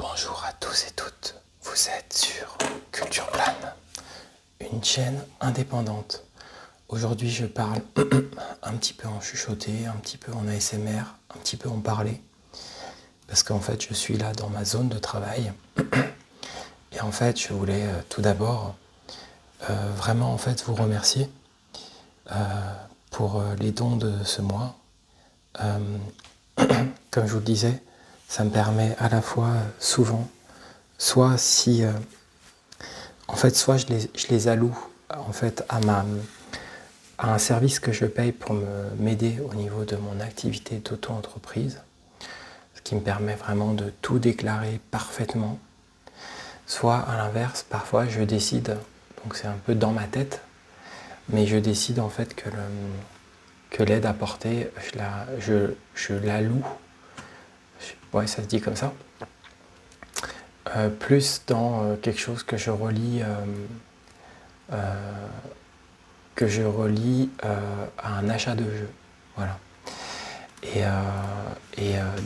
Bonjour à tous et toutes, vous êtes sur Culture Plane, une chaîne indépendante. Aujourd'hui je parle un petit peu en chuchoté, un petit peu en ASMR, un petit peu en parler. Parce qu'en fait je suis là dans ma zone de travail. Et en fait je voulais tout d'abord vraiment en fait vous remercier pour les dons de ce mois. Comme je vous le disais, ça me permet à la fois souvent, soit si en fait, soit je les alloue en fait à un service que je paye pour m'aider au niveau de mon activité d'auto-entreprise, ce qui me permet vraiment de tout déclarer parfaitement. Soit à l'inverse, parfois je décide, donc c'est un peu dans ma tête, mais je décide en fait que l'aide apportée, je la loue, ouais ça se dit comme ça, plus dans quelque chose que je relie à un achat de jeu. Voilà.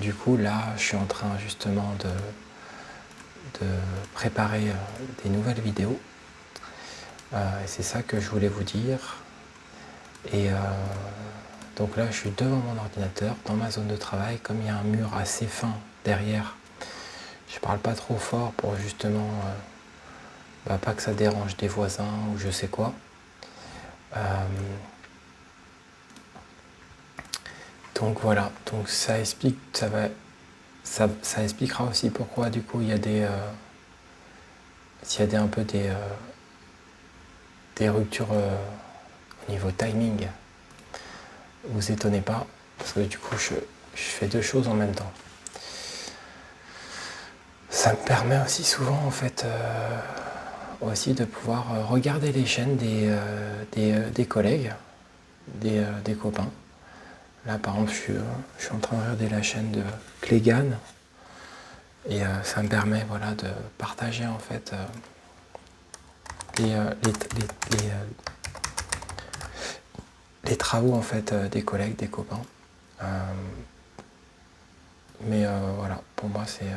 Du coup, là, je suis en train justement de préparer des nouvelles vidéos. Et c'est ça que je voulais vous dire. Donc là, je suis devant mon ordinateur, dans ma zone de travail. Comme il y a un mur assez fin derrière, je parle pas trop fort pour justement pas que ça dérange des voisins ou je sais quoi. Donc voilà, donc ça explique, ça expliquera aussi pourquoi du coup il y a s'il y a un peu des ruptures au niveau timing. Vous étonnez pas, parce que du coup je fais deux choses en même temps. Ça me permet aussi souvent en fait aussi de pouvoir regarder les chaînes des collègues, des copains. Là par exemple je suis en train de regarder la chaîne de Clégan et ça me permet voilà, de partager en fait les travaux en fait des collègues, des copains. Mais voilà, pour moi c'est...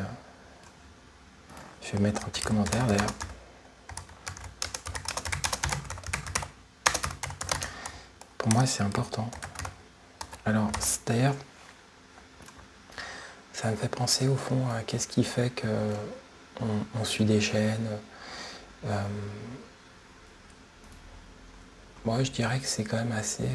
je vais mettre un petit commentaire d'ailleurs. Pour moi c'est important. Alors d'ailleurs, ça me fait penser au fond à qu'est-ce qui fait que on suit des chaînes. Moi je dirais que c'est quand même assez...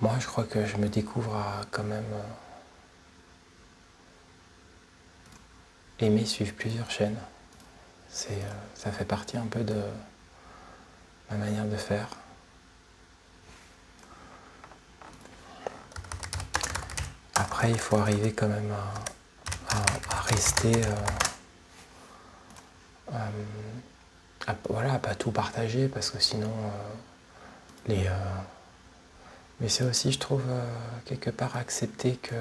moi je crois que je me découvre à quand même aimer suivre plusieurs chaînes. Ça fait partie un peu de ma manière de faire. Après, il faut arriver quand même à rester, voilà, à pas tout partager parce que sinon, mais c'est aussi, je trouve, quelque part accepter que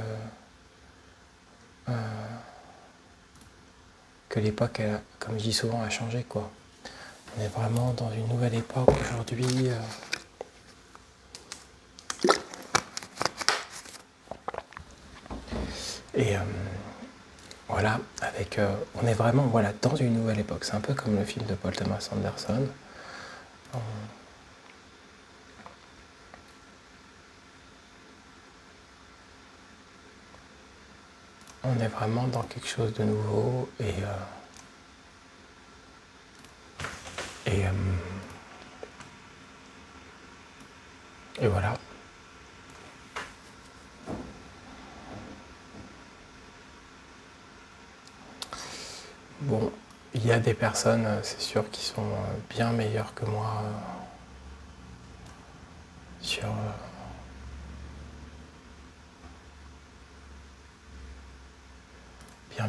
l'époque, comme je dis souvent, a changé, quoi. On est vraiment dans une nouvelle époque aujourd'hui. Et voilà, on est vraiment voilà, dans une nouvelle époque. C'est un peu comme le film de Paul Thomas Anderson. On est vraiment dans quelque chose de nouveau et voilà. Bon, il y a des personnes, c'est sûr, qui sont bien meilleures que moi sur...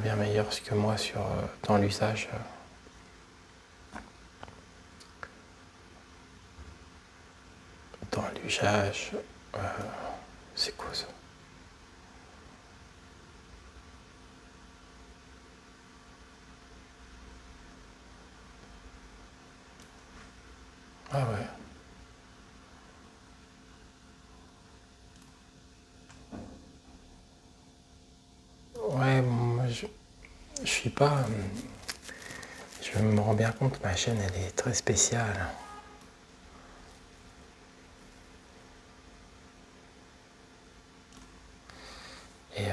bien meilleures que moi dans l'usage. Dans l'usage... c'est quoi ça? Ah ouais. suis pas... je me rends bien compte que ma chaîne, elle est très spéciale. Et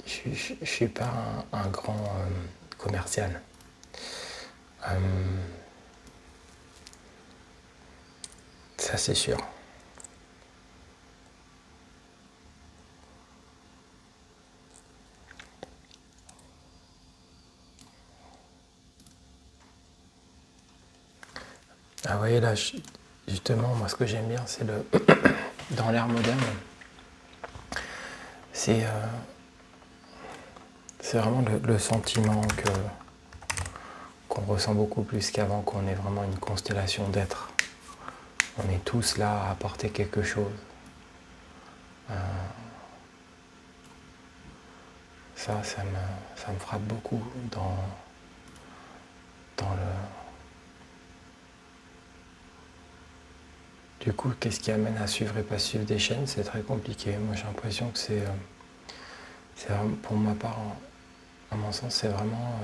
je ne suis pas un grand commercial. Ça, c'est sûr. Ah, vous voyez là, justement, moi, ce que j'aime bien, c'est le dans l'ère moderne, c'est vraiment le sentiment qu'on ressent beaucoup plus qu'avant, qu'on est vraiment une constellation d'êtres. On est tous là à apporter quelque chose. Ça me frappe beaucoup dans le... Du coup, qu'est-ce qui amène à suivre et pas suivre des chaînes? C'est très compliqué. Moi, j'ai l'impression que c'est vraiment, pour ma part, à mon sens, c'est vraiment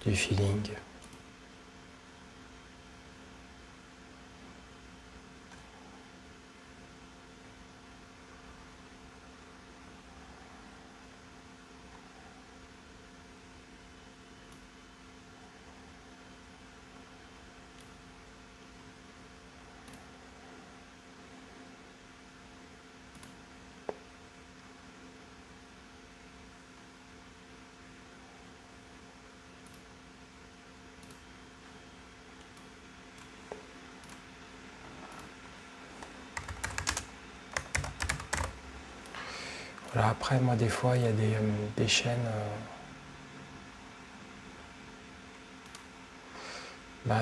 du feeling. Voilà, après, moi, des fois, il y a des chaînes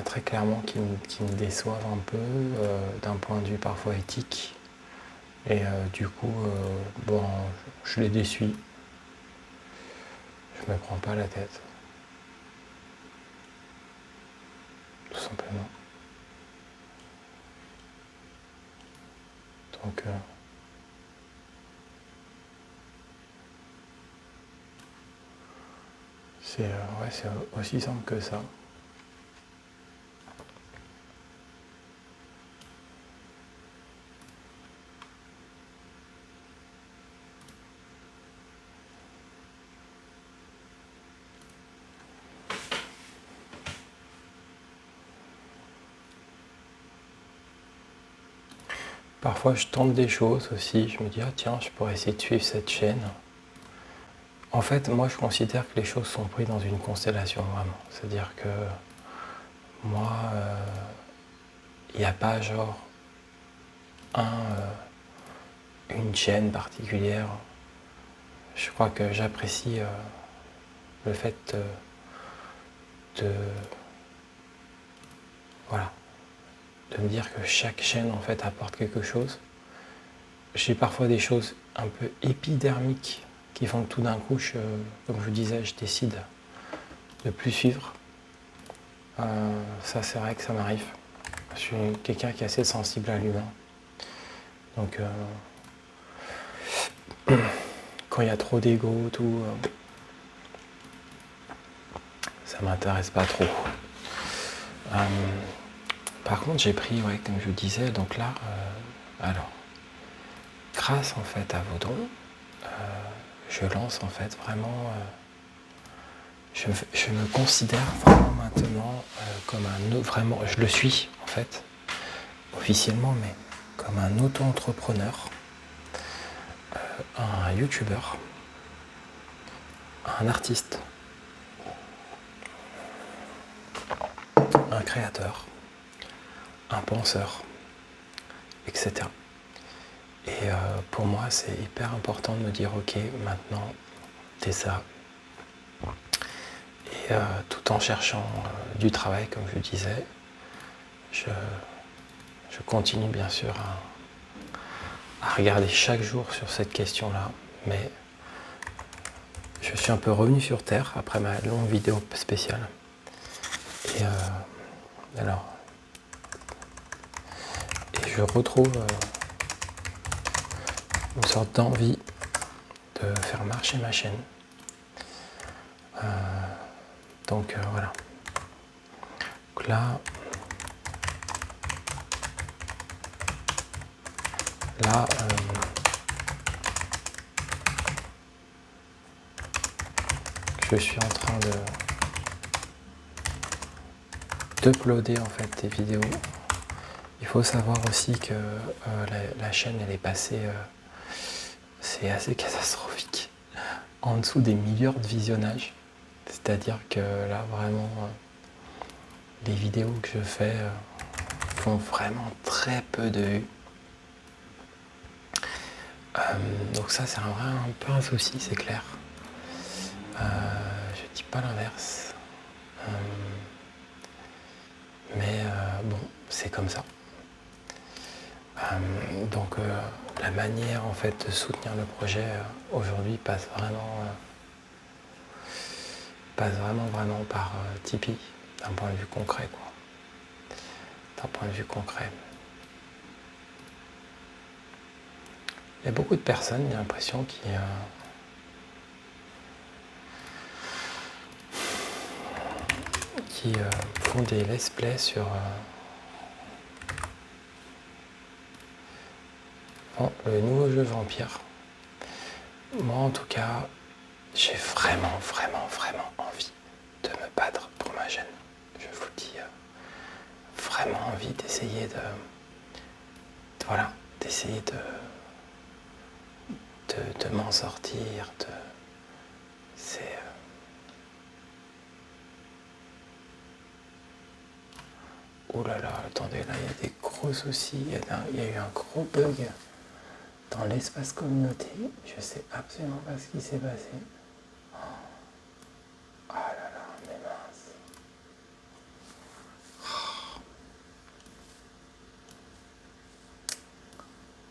très clairement qui me déçoivent un peu, d'un point de vue parfois éthique. Et du coup, bon, je les déçus. Je me prends pas la tête. Tout simplement. Donc, c'est aussi simple que ça. Parfois, je tente des choses aussi. Je me dis, ah tiens, je pourrais essayer de suivre cette chaîne. En fait, moi, je considère que les choses sont prises dans une constellation, vraiment. C'est-à-dire que moi, il n'y a pas genre une chaîne particulière. Je crois que j'apprécie le fait voilà, de me dire que chaque chaîne en fait apporte quelque chose. J'ai parfois des choses un peu épidermiques qui font que tout d'un coup, comme je vous disais, je décide de plus suivre. Ça, c'est vrai que ça m'arrive. Je suis quelqu'un qui est assez sensible à l'humain. Donc, quand il y a trop d'ego, tout, ça m'intéresse pas trop. Par contre, j'ai pris, ouais, comme je vous disais, donc là, alors, grâce en fait à vos dons, je lance en fait vraiment, je me considère vraiment maintenant comme vraiment, je le suis en fait, officiellement, mais comme un auto-entrepreneur, un youtubeur, un artiste, un créateur, un penseur, etc. Et pour moi, c'est hyper important de me dire, ok, maintenant, t'es ça. Et tout en cherchant du travail, comme je disais, je continue bien sûr à regarder chaque jour sur cette question-là, mais je suis un peu revenu sur Terre après ma longue vidéo spéciale. Et je retrouve une sorte d'envie de faire marcher ma chaîne. Donc voilà. Donc là, je suis en train d'uploader en fait des vidéos. Il faut savoir aussi que la chaîne elle est passée, c'est assez catastrophique, en dessous des milliards de visionnages. C'est-à-dire que là vraiment, les vidéos que je fais font vraiment très peu de vues. Donc ça c'est un peu un souci, c'est clair. Je dis pas l'inverse. Mais bon, c'est comme ça. Donc la manière en fait de soutenir le projet aujourd'hui passe vraiment par Tipeee, d'un point de vue concret quoi. D'un point de vue concret. Il y a beaucoup de personnes, j'ai l'impression, qui font des let's play sur le nouveau jeu Vampire. Moi en tout cas, j'ai vraiment envie de me battre pour ma chaîne. Je vous le dis, vraiment envie d'essayer d'essayer de m'en sortir. C'est oh là là, attendez, là il y a des gros soucis, il y a eu un gros bug dans l'espace communauté, je sais absolument pas ce qui s'est passé. Oh là là, mais mince.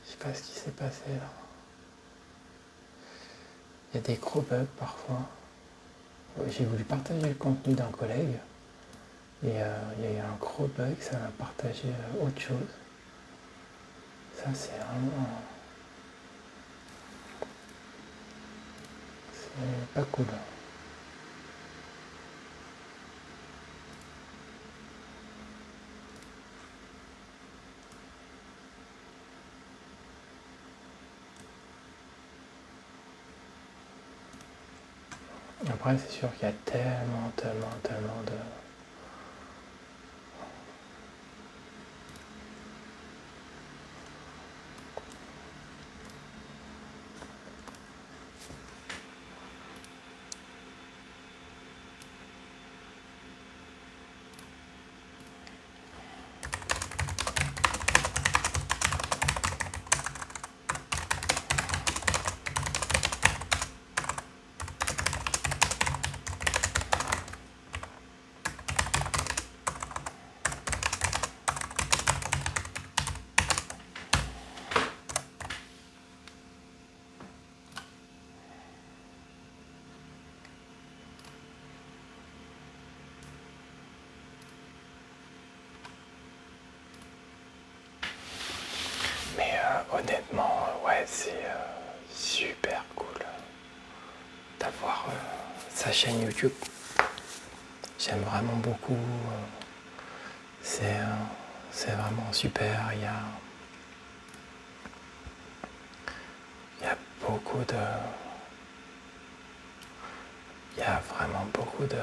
Je sais pas ce qui s'est passé là. Il y a des gros bugs parfois. J'ai voulu partager le contenu d'un collègue et il y a eu un gros bug, ça m'a partagé autre chose. Ça c'est vraiment... c'est pas cool. Après c'est sûr qu'il y a tellement de... Honnêtement, ouais, c'est super cool d'avoir sa chaîne YouTube. J'aime vraiment beaucoup. C'est vraiment super. Il y a beaucoup de... Il y a vraiment beaucoup de...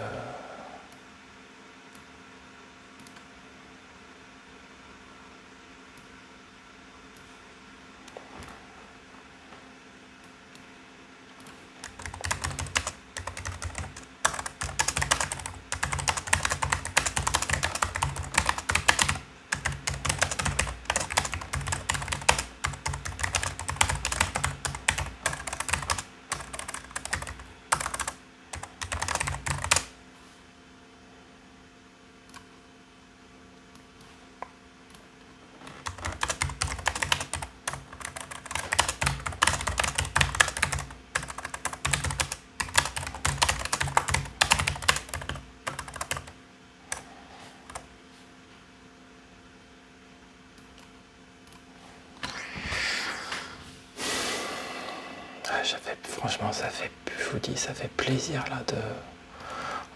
franchement, je vous dis, ça fait plaisir là de...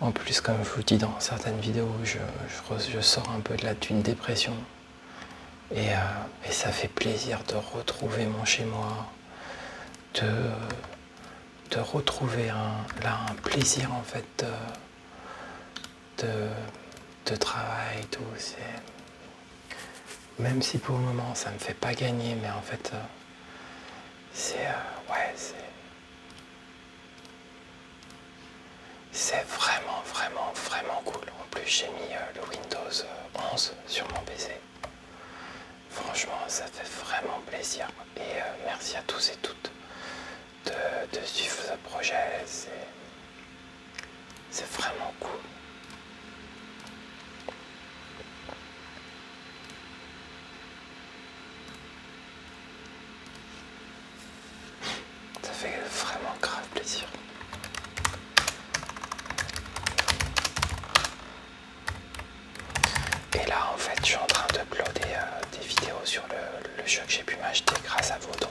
En plus, comme je vous dis dans certaines vidéos, je sors un peu d'une dépression. Et ça fait plaisir de retrouver mon chez-moi, de retrouver un plaisir en fait de travail, tout. Même si pour le moment ça me fait pas gagner, mais en fait c'est vraiment vraiment vraiment cool. En plus j'ai mis le Windows 11 sur mon PC. Franchement ça fait vraiment plaisir et merci à tous et toutes de suivre ce projet, c'est vraiment cool. Ça fait vraiment grave plaisir. Et là en fait je suis en train d'uploader des vidéos sur le jeu que j'ai pu m'acheter grâce à vos dons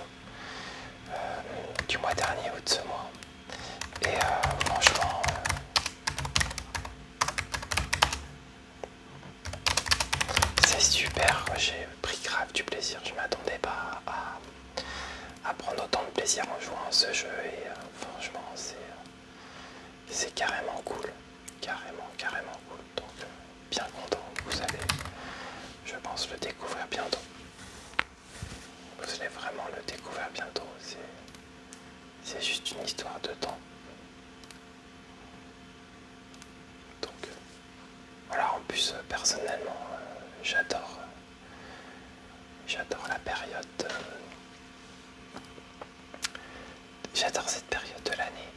du mois dernier ou de ce mois. Et franchement c'est super, j'ai pris grave du plaisir, je m'attendais pas à prendre autant de plaisir en jouant à ce jeu et franchement c'est carrément cool, carrément cool, donc bien content, vous allez, je pense, le découvrir bientôt. Vous allez vraiment le découvrir bientôt, c'est juste une histoire de temps. Donc voilà, en plus personnellement j'adore la période, j'adore cette période de l'année,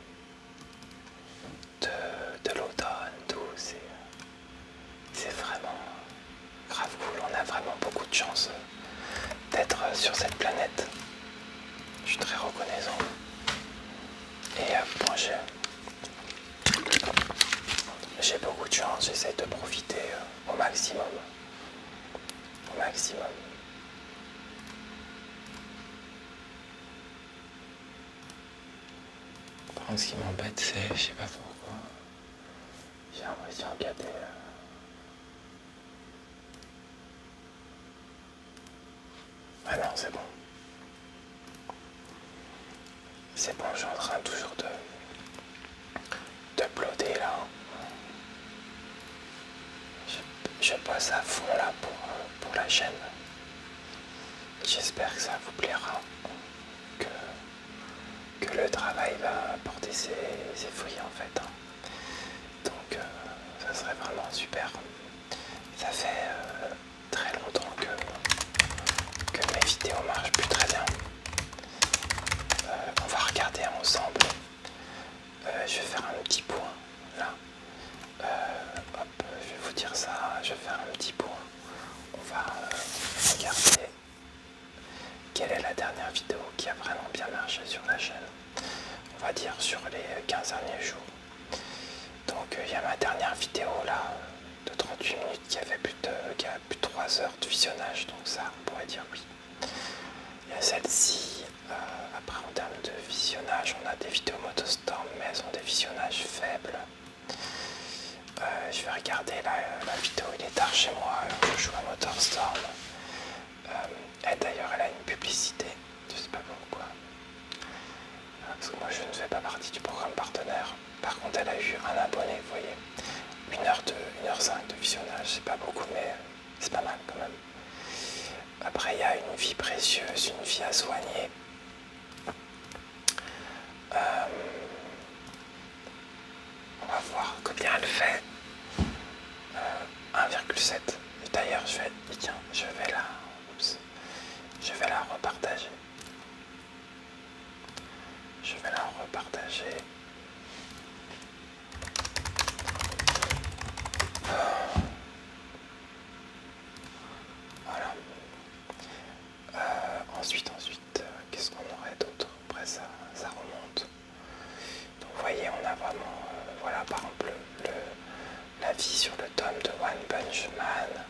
de l'automne, tout, c'est vraiment grave cool, on a vraiment beaucoup de chance d'être sur cette planète. Je suis très reconnaissant. Et moi j'ai beaucoup de chance, j'essaie de profiter au maximum. Au maximum. Par contre, ce qui m'embête, c'est, je sais pas pourquoi, j'ai l'impression qu'il y a des... Ah non, c'est bon. C'est bon, je suis en train toujours d'uploader là. Je bosse à fond là pour la chaîne. J'espère que ça vous plaira, que le travail va porter ses fruits en fait. Donc ça serait vraiment super. Ça fait très longtemps que mes vidéos marchent plus très bien. On va regarder ensemble. Je vais faire un petit point là. Hop, je vais vous dire ça. Je vais faire un petit point. On va regarder quelle est la dernière vidéo qui a vraiment bien marché sur la chaîne. On va dire sur les 15 derniers jours. Donc il y a ma dernière vidéo là de 38 minutes qui a plus de 3 heures de visionnage. Donc ça, on pourrait dire oui. Il y a celle-ci. Après en termes de visionnage, on a des vidéos Motostorm, mais elles ont des visionnages faibles. Je vais regarder la vidéo, il est tard chez moi, je joue à Motorstorm. D'ailleurs elle a une publicité, je sais pas pourquoi. Parce que moi je ne fais pas partie du programme partenaire. Par contre elle a eu un abonné, vous voyez. 1h05 de visionnage, c'est pas beaucoup mais c'est pas mal quand même. Après il y a une vie précieuse, une vie à soigner. On va voir combien elle fait. 1,7. D'ailleurs je vais la repartager. Voilà. Ensuite, qu'est-ce qu'on aurait d'autre? Après ça remonte. Donc vous voyez, on a vraiment, voilà, par exemple, la vie sur le tome de One Punch Man.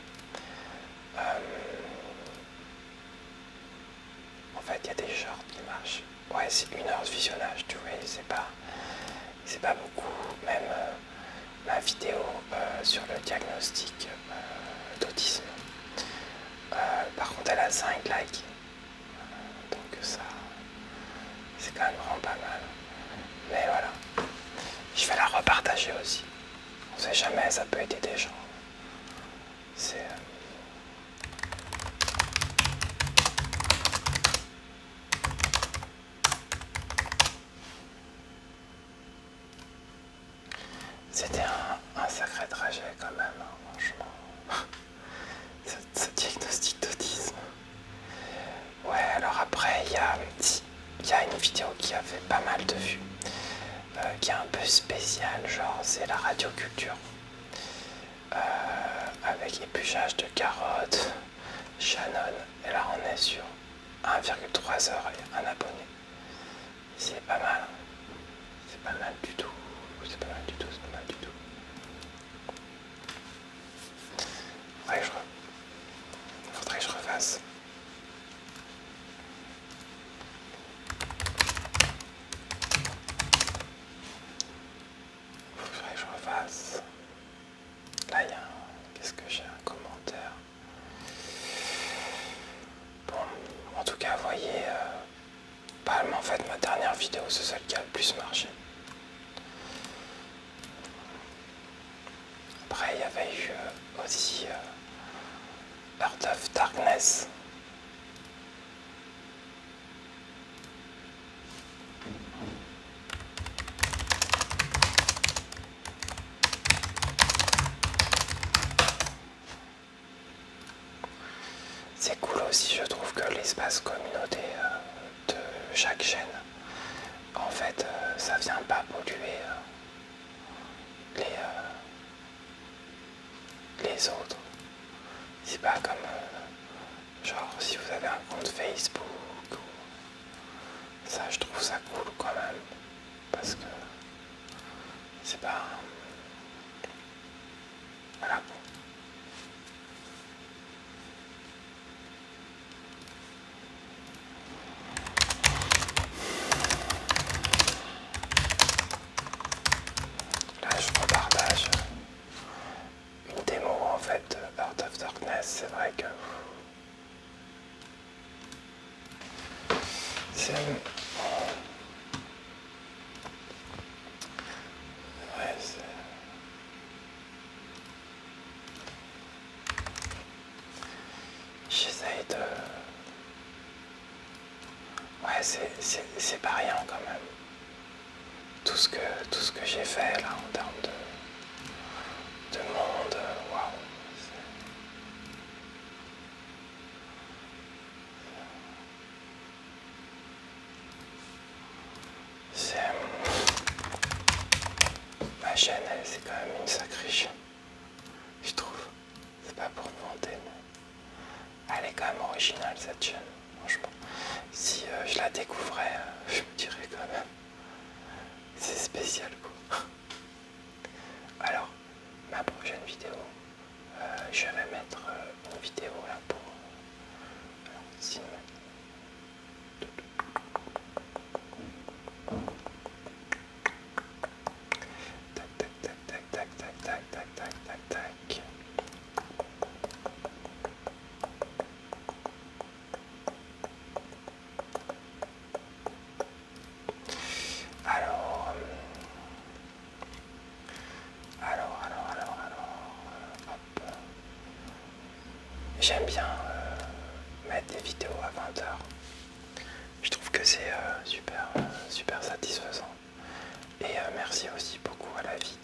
En fait, il y a des shorts qui marchent. Ouais, c'est 1 heure de visionnage. diagnostic d'autisme. Par contre, elle a 5 likes. Donc ça, c'est quand même vraiment pas mal. Mais voilà. Je vais la repartager aussi. On sait jamais, ça peut aider des gens. C'était un sacré trajet quand même, hein, franchement. ce diagnostic d'autisme. Ouais, alors après, il y a une vidéo qui a fait pas mal de vues, qui est un peu spéciale, genre c'est la radioculture. Avec épluchage de carottes, Shannon, et là on est sur 1,3 heures et un abonné. C'est pas mal. C'est pas mal du tout. C'est pas mal du tout, c'est pas mal du tout. Faudrait que je refasse. Là, qu'est-ce que j'ai un commentaire. Bon, en tout cas, vous voyez, en fait, ma dernière vidéo, c'est celle qui a le plus marché. Après, il y avait eu aussi Heart of Darkness. C'est cool aussi, je trouve, que l'espace communauté de chaque chaîne, en fait, ça vient pas polluer les autres. C'est pas comme, genre, si vous avez un compte Facebook, ça, je trouve ça cool quand même, parce que c'est pas... Voilà. Là, je repartage une démo, en fait, de Heart of Darkness. C'est vrai que... C'est... Ouais, c'est... J'essaye de... Ouais, c'est pas rien quand même. Tout ce que j'ai fait là en termes de monde, waouh. Ma chaîne, c'est quand même une sacrée chaîne, je trouve. C'est pas pour me vanter, mais elle est quand même originale cette chaîne, franchement. Si je la découvrais, je me dirais quand même, c'est spécial quoi. Alors, ma prochaine vidéo, je vais mettre une vidéo là pour... Alors, tac. Hop. J'aime bien mettre des vidéos à 20 heures. Je trouve que c'est super satisfaisant. Et merci aussi beaucoup à la vie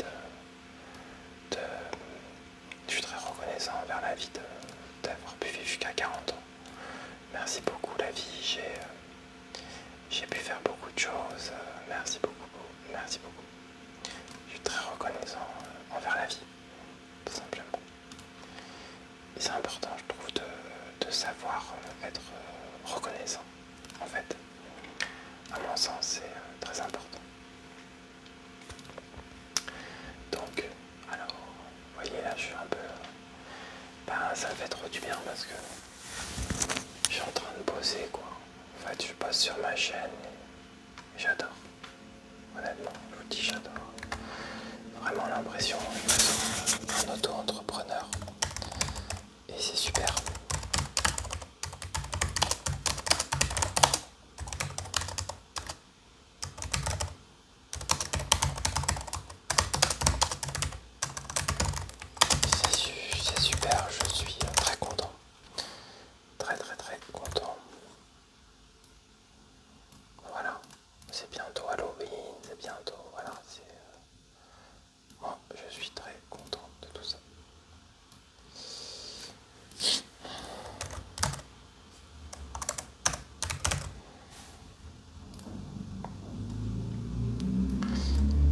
je suis très reconnaissant envers la vie d'avoir pu vivre jusqu'à 40 ans. Merci beaucoup la vie, j'ai pu faire beaucoup de choses. Merci beaucoup. Je suis très reconnaissant envers la vie, tout simplement. Et c'est important, je trouve, de savoir être reconnaissant. En fait, à mon sens, c'est très important. Donc, alors, vous voyez là, je suis un peu... ça me fait trop du bien parce que je suis en train de bosser, quoi. En fait, je bosse sur ma chaîne et j'adore. Honnêtement, je vous dis, j'adore. vraiment l'impression d'être un auto-entrepreneur. Et c'est super. C'est super, je suis très content. Très très très content. Voilà, c'est bientôt Halloween, c'est bientôt, voilà, moi je suis très content de tout ça.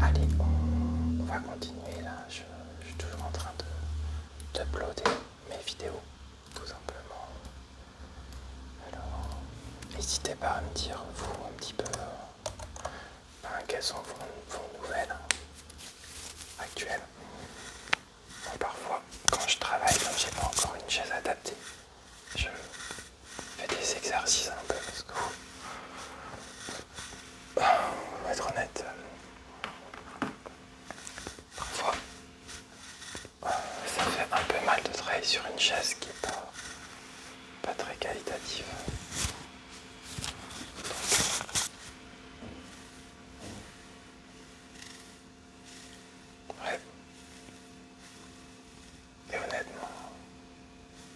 Allez, on va continuer là, je suis toujours en train d'uploader mes vidéos, tout simplement. Alors, n'hésitez pas à me dire, vous, un petit peu, quelles sont vos nouvelles actuelles. Bon, parfois, quand je travaille, comme j'ai pas encore une chaise adaptée, je fais des exercices un peu parce que, pour être honnête, parfois, ça fait un peu mal de travailler sur une chaise qui est pas très qualitative. Ouais. Et honnêtement,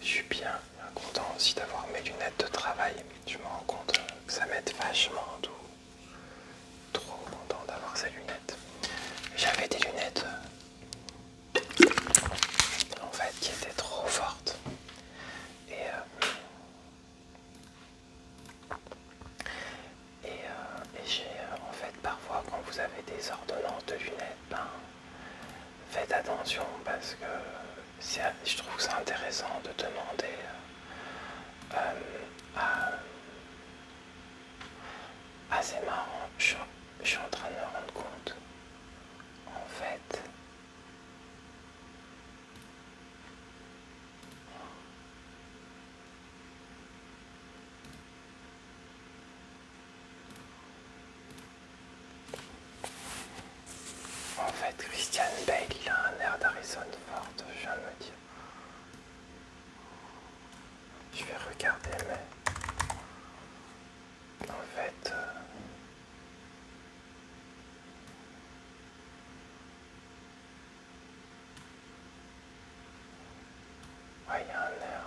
je suis bien content aussi d'avoir mes lunettes de travail. Je me rends compte que ça m'aide vachement, trop content d'avoir ces lunettes. J'avais des lunettes en fait qui étaient trop fortes. Et j'ai en fait parfois quand vous avez des ordonnances de lunettes, faites attention parce que je trouve que c'est intéressant de demander c'est marrant, je suis en train de me rendre compte en fait Christian Bale il a un air d'Harrison Ford, je viens de me dire. Je vais regarder mais en fait ouais, il y a un air.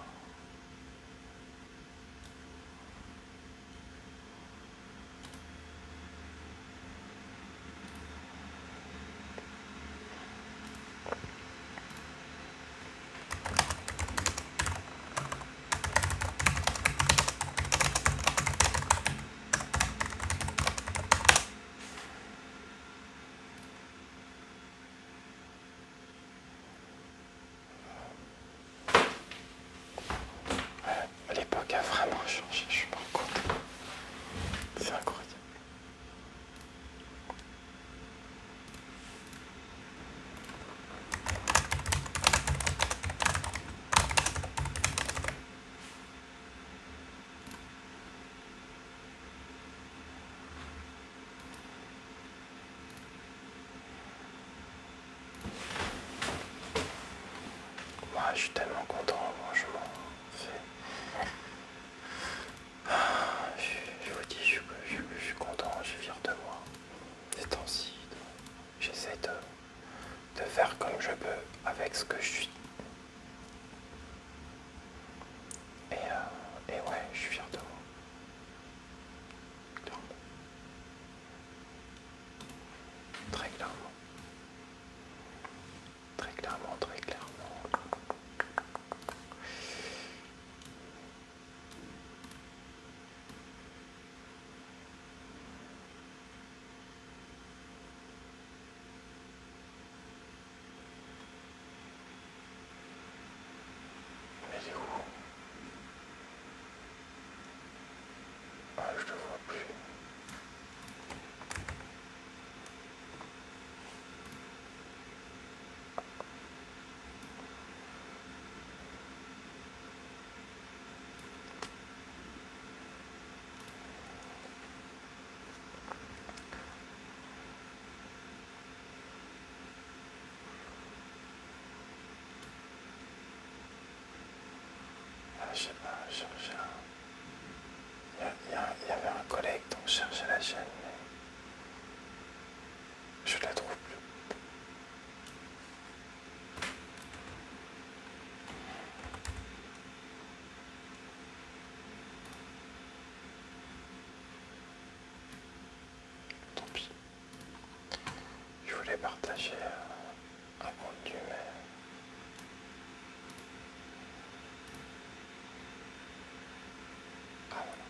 je sais pas, je cherchais il y avait un collègue dont je cherchais la chaîne, mais je la trouve plus. Tant pis. Je voulais partager un contenu, mais... Ah voilà.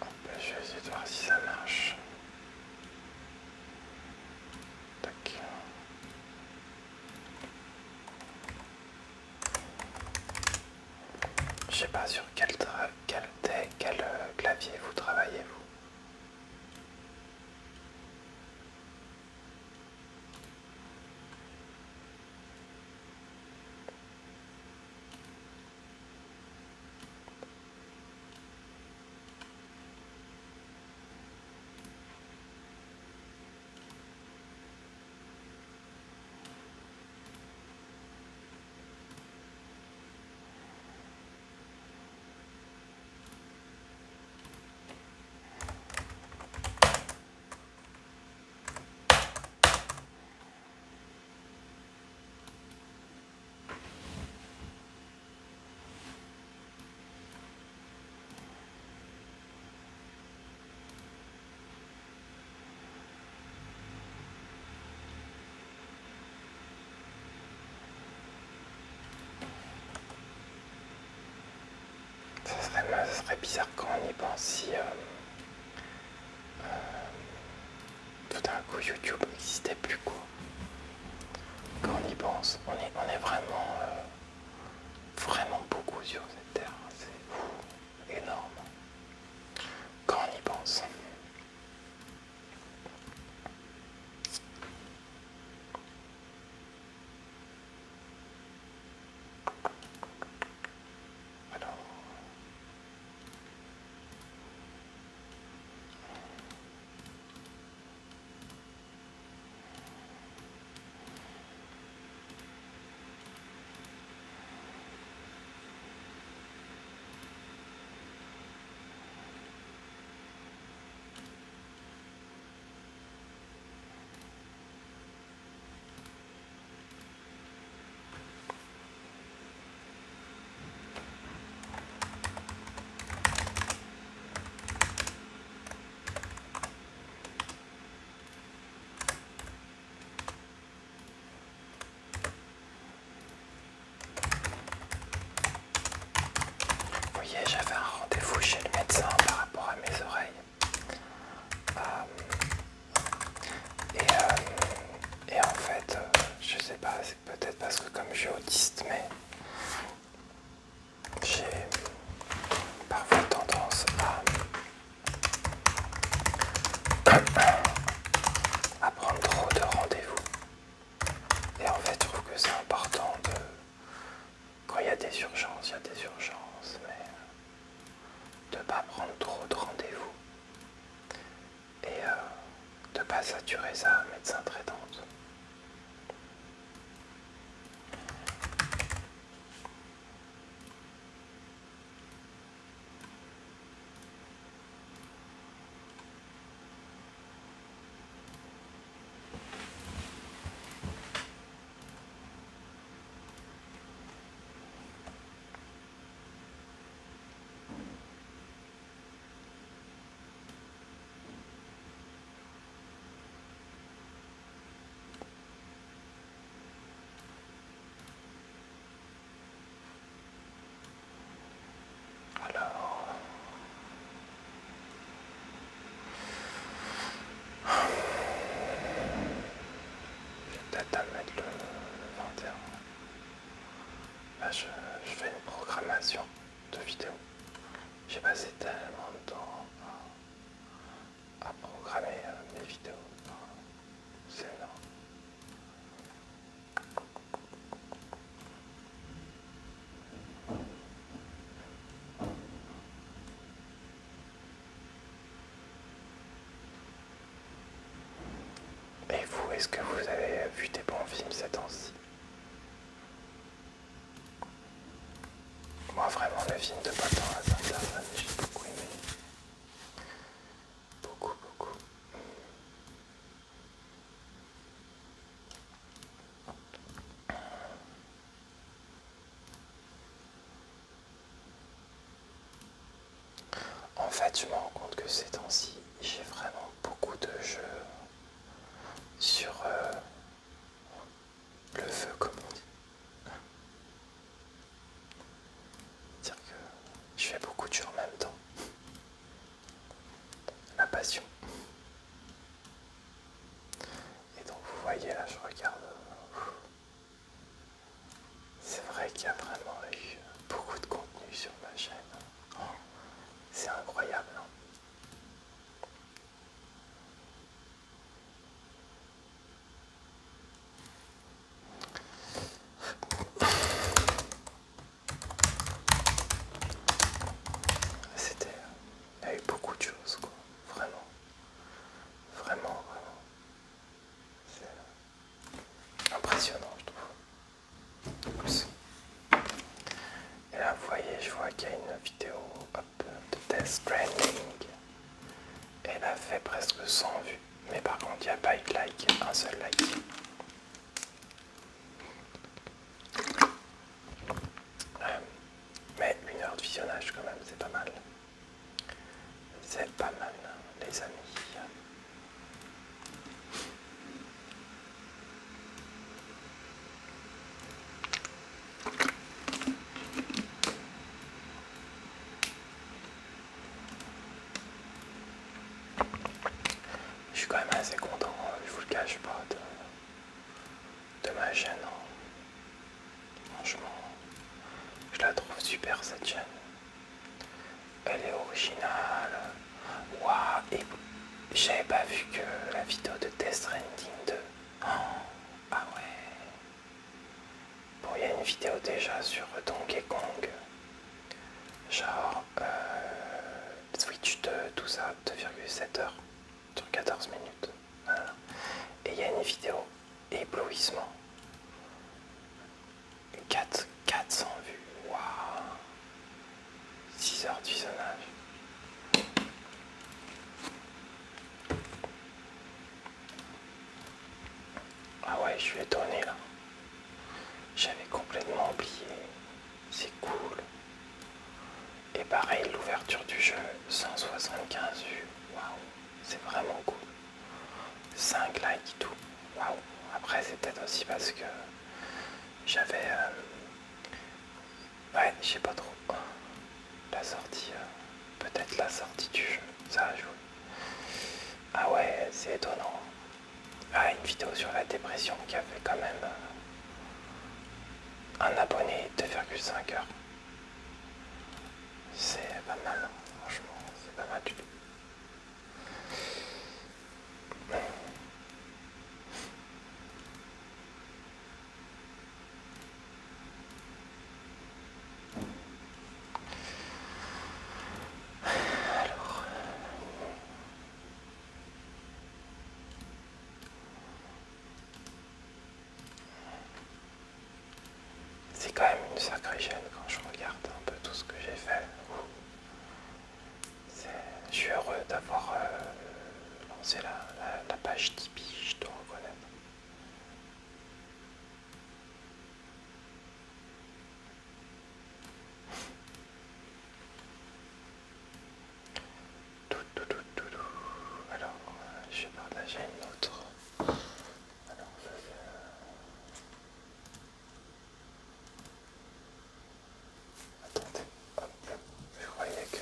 Hop, je vais essayer de voir si ça marche. Tac. Je sais pas sur quel clavier vous travaillez, vous. Ça serait bizarre quand on y pense si tout d'un coup YouTube n'existait plus, quoi. Quand on y pense, on est vraiment, vraiment beaucoup sur cette terre. C'est énorme. Quand on y pense. Alors, vous voyez, j'avais un rendez-vous chez le médecin par rapport à mes oreilles. Et en fait, je sais pas, c'est peut-être parce que comme je suis autiste, mais j'ai parfois tendance à prendre trop de rendez-vous. Et en fait, je trouve que c'est important de... Quand il y a des urgences, il y a des urgences, mais de ne pas prendre trop de rendez-vous. Et de ne pas saturer ça, médecin traitante. Alors... Peut-être à mettre le 21. Là, je fais une programmation de vidéos. J'ai passé tellement de temps à programmer mes vidéos. C'est énorme. Et vous, est-ce que vous avez vu des bons films ces temps-ci? film de Patan à Saint-Hermann, j'ai beaucoup aimé. Beaucoup, beaucoup. En fait, je me rends compte que ces temps-ci, j'ai vraiment beaucoup de jeux sur le feu, comme on dit. C'est-à-dire que je fais beaucoup de jeux en même temps. La passion. Et donc, vous voyez, là, je regarde. C'est vrai qu'il y a vraiment eu beaucoup de contenu sur ma chaîne. Oh, c'est incroyable, hein. Il y a eu beaucoup de choses, quoi. Vraiment. Vraiment, vraiment. C'est impressionnant, je trouve. Oups. Et là, vous voyez, je vois qu'il y a une vidéo de Death Stranding. Elle a fait presque 100 vues. Mais par contre, il n'y a pas eu de like, un seul like. Mais 1 heure de visionnage quand même, c'est pas mal. C'est pas mal, les amis. Je suis quand même assez content, je vous le cache pas, de ma chaîne. Franchement, je la trouve super cette chaîne. Elle est originale. Waouh, et j'avais pas vu que la vidéo de Death Stranding 2. Oh, ah ouais. Bon, il y a une vidéo déjà sur Donkey Kong. Genre Switch 2, tout ça, 2,7 heures sur 14 minutes. Voilà. Et il y a une vidéo éblouissement. 400 vues. Waouh. 6 heures de visionnage. Ah ouais, je suis étonné là. J'avais complètement oublié. C'est cool. Et pareil, l'ouverture du jeu, 175 vues. Waouh, c'est vraiment cool. 5 likes et tout. Waouh. Après, c'est peut-être aussi parce que j'avais... ouais, je sais pas trop. La sortie... peut-être la sortie du jeu, ça a joué. Ah ouais, c'est étonnant. Ah, une vidéo sur la dépression qui a fait quand même un abonné 2,5 heures. C'est pas mal, franchement, c'est pas mal du tout. Alors, c'est quand même une sacrée chaîne quand je regarde un peu tout ce que j'ai fait. Je suis heureux d'avoir lancé la page Tipeee, je dois reconnaître. Alors, je vais partager une autre. Alors, attendez, hop, je croyais que...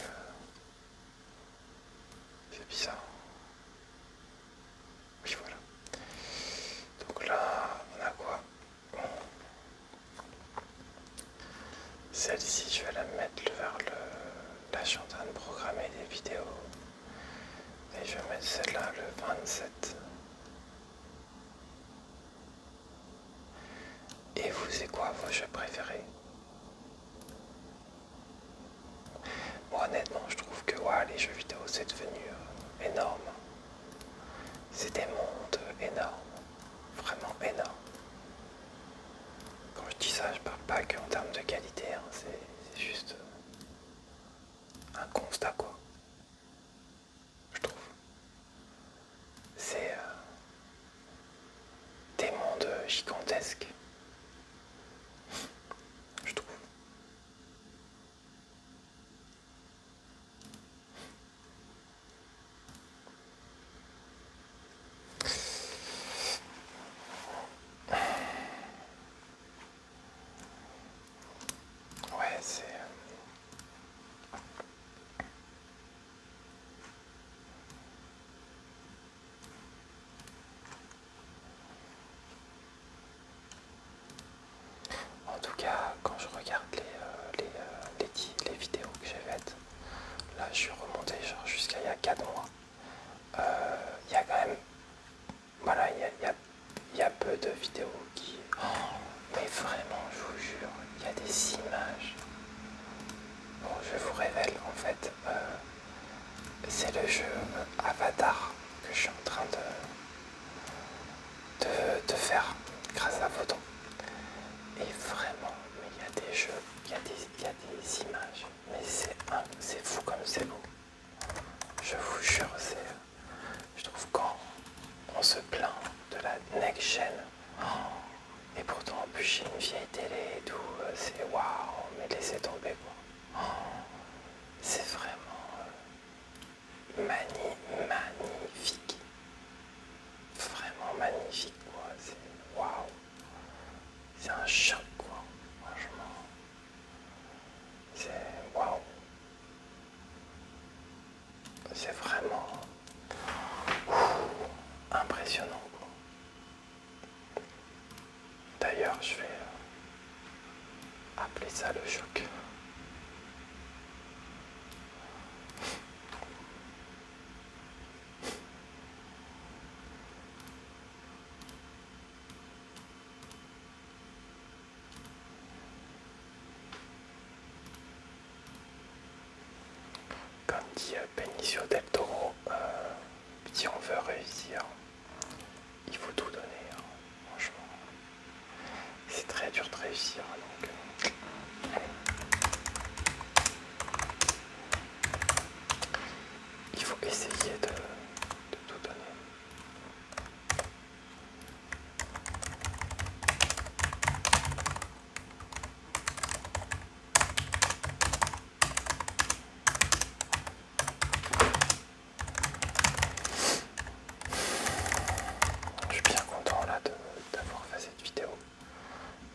C'est bizarre. Oui, voilà. Donc là, on a quoi? Celle-ci, je vais la mettre vers le... Là, je suis en train de programmer des vidéos. Et je vais mettre celle-là le 27. Et vous, c'est quoi vos jeux préférés? Moi, honnêtement, je trouve que ouais, les jeux vidéo, c'est devenu énorme. C'est des mondes énormes. Vraiment énormes. Quand je dis ça, je parle pas qu'en termes de qualité, hein, c'est juste... un constat, quoi. Je trouve. C'est des mondes gigantesques. Je trouve. Ouais, c'est... En tout cas, quand je regarde les vidéos que j'ai faites, là je suis remonté genre jusqu'à il y a 4 mois. Il y a quand même... Voilà, il y a peu de vidéos qui... Oh, mais vraiment, je vous jure, il y a des images. Bon, je vous révèle, en fait, c'est le jeu Avatar que je suis en train de faire grâce à vos dons. Et vraiment, mais il y a des jeux, il y a des images, mais c'est fou comme c'est beau. Je vous jure, je trouve quand on se plaint de la next-gen, et pourtant en plus j'ai une vieille télé et tout, c'est waouh, mais laissez tomber quoi. C'est vraiment magnifique. Vraiment magnifique quoi, c'est waouh. C'est un choc quoi, franchement. C'est waouh. C'est vraiment impressionnant quoi. D'ailleurs, je vais appeler ça le choc. Comme dit Benicio del Toro, si on veut réussir, il faut tout donner, hein. Franchement. C'est très dur de réussir, donc... il faut essayer de tout donner. Je suis bien content là d'avoir fait cette vidéo.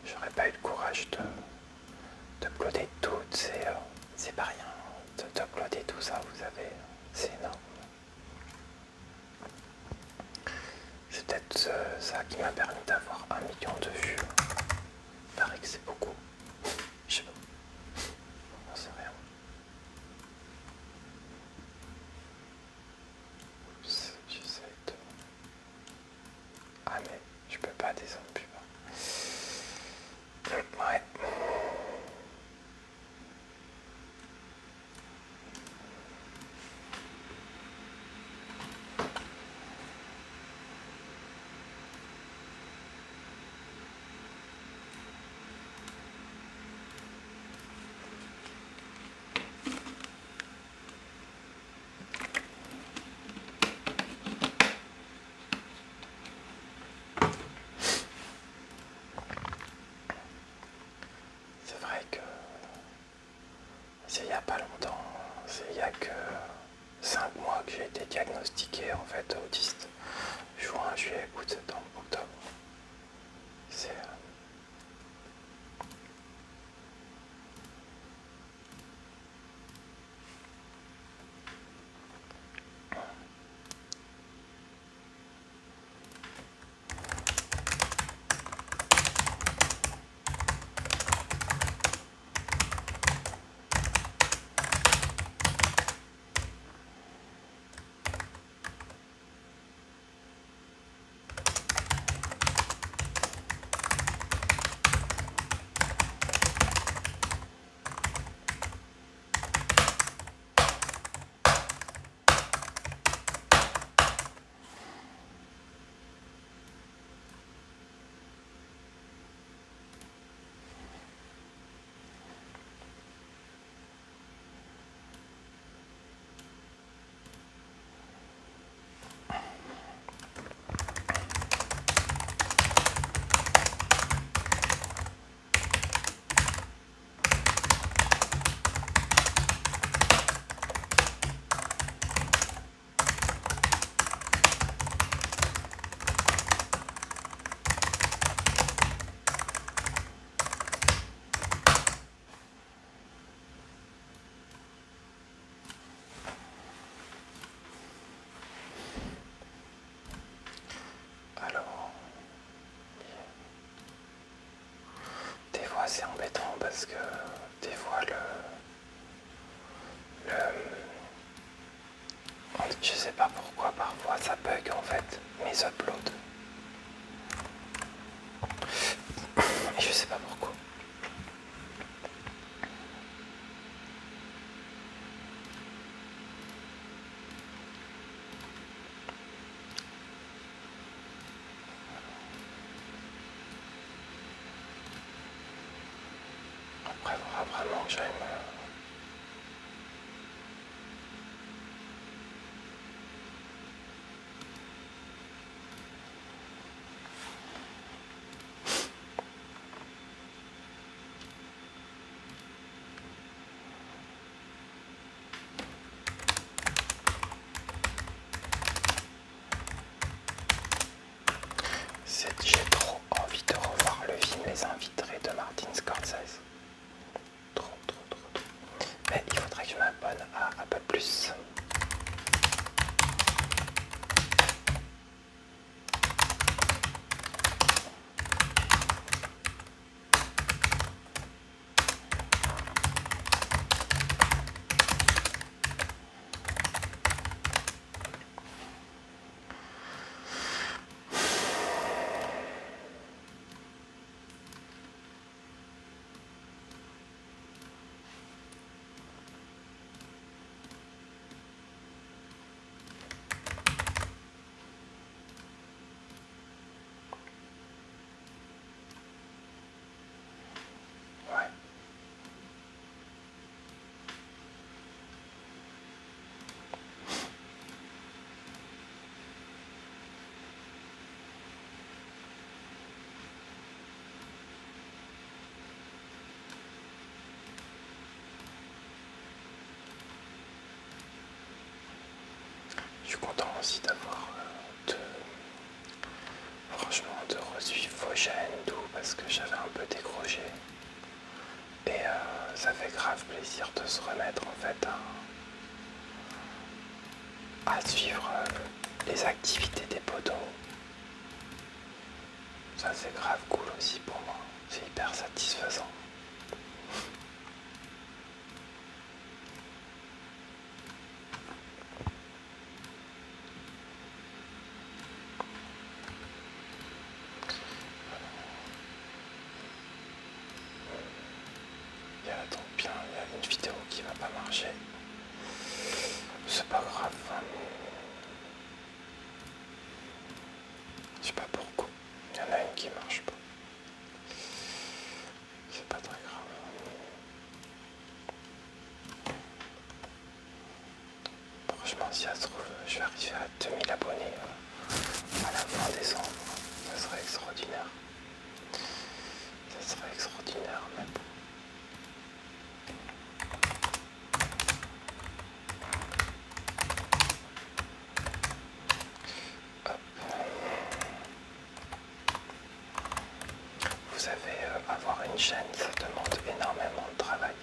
J'aurais pas eu le courage d'uploader toutes, c'est pas rien. D'uploader tout ça, vous savez, c'est énorme. C'est peut-être ça qui m'a permis d'avoir 1 million de vues. Il paraît que c'est beaucoup. Je sais pas. J'en sais rien. Oups, j'essaie de... Ah mais je peux pas descendre plus bas. Ouais. C'est vrai que c'est il y a pas longtemps, c'est il y a que 5 mois que j'ai été diagnostiqué en fait autiste. Juin, juillet, août, septembre, octobre. C'est... parfois c'est embêtant parce que des fois je sais pas pourquoi parfois ça bug en fait mes uploads. Et je sais pas pourquoi. Après, il faudra vraiment que j'aille me... J'ai trop envie de revoir le film Les Invités de Martin Scorsese. Trop. Mais il faudrait que je m'abonne à Apple Plus. Ouais. Je suis content aussi d'avoir franchement de resuivre vos chaînes, tout, parce que j'avais un peu décroché. Et ça fait grave plaisir de se remettre en fait à suivre les activités des potos. Ça c'est grave cool aussi pour moi, c'est hyper satisfaisant. Il y a donc bien une vidéo qui va pas marcher. C'est pas grave. Je sais pas pourquoi. Il y en a une qui marche pas. C'est pas très grave. Franchement, si ça se trouve, je vais arriver à 2000 abonnés à la fin décembre. Ça serait extraordinaire. Ça serait extraordinaire, mais bon. Vous savez, avoir une chaîne, ça demande énormément de travail.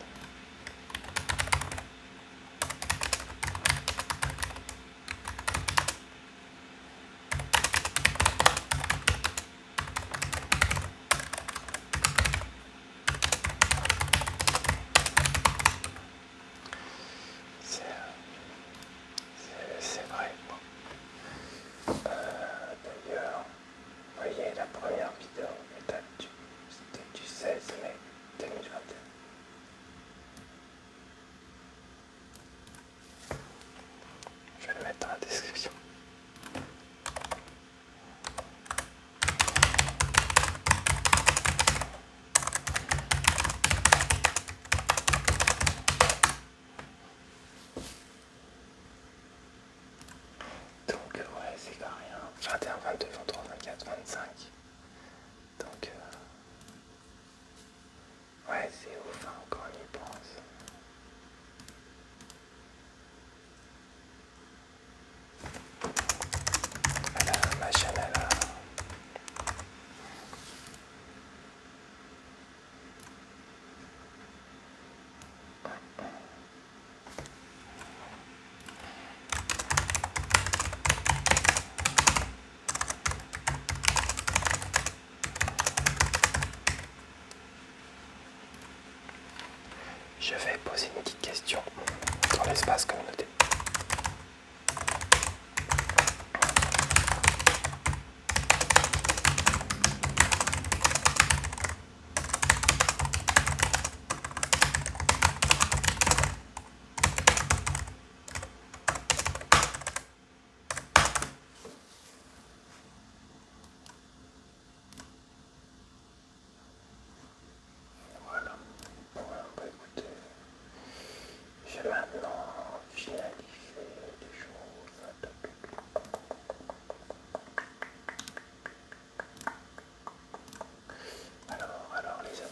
Je vais poser une petite question dans l'espace communauté. Voilà. Bon, bah écoutez, j'ai maintenant finalisé les choses. Alors les amis,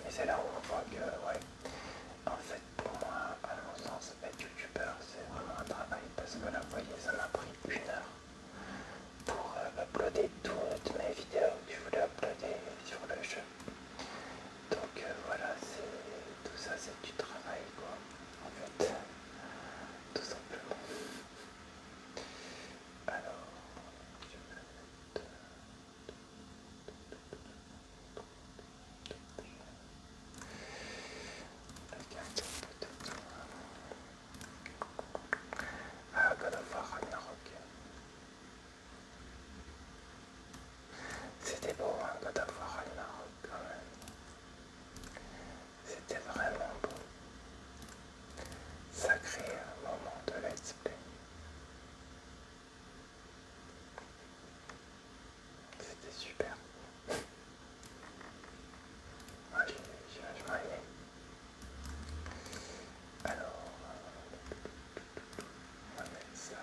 mais c'est là où on voit que, ouais, en fait, pour moi, à mon sens, être youtubeur, c'est vraiment un travail parce que là, vous voyez, ça m'a pris 1 heure pour uploader toutes mes vidéos que je voulais uploader sur le jeu. Donc voilà, tout ça, c'est du travail, quoi, en fait, tout simplement. Alors, je vais mettre... Ah, God of War Ragnarok. C'était beau, hein, God of War Ragnarok, quand même. C'était vraiment beau. Sacré moment de let's play. C'était super. Moi, j'ai vachement aimé. Alors, on va mettre ça.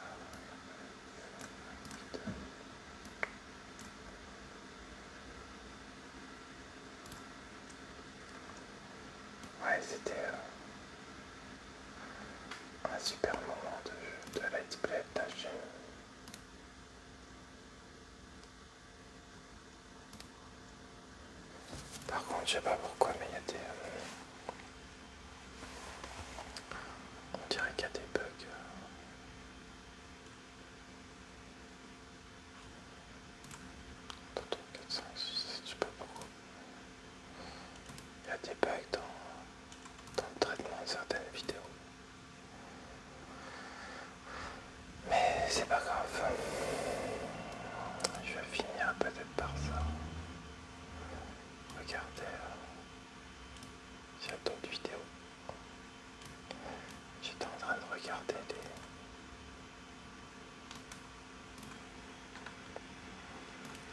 Ouais, c'était un super moment de let's play de la chaîne. Par contre, je sais pas pourquoi, mais il y a des... on dirait qu'il y a des bugs. Toto 406, je sais pas pourquoi. Il y a des bugs dans le traitement de certaines vidéos. Mais c'est pas grave. Je vais finir peut-être par ça. Regardez, il y a d'autres vidéos. J'étais en train de regarder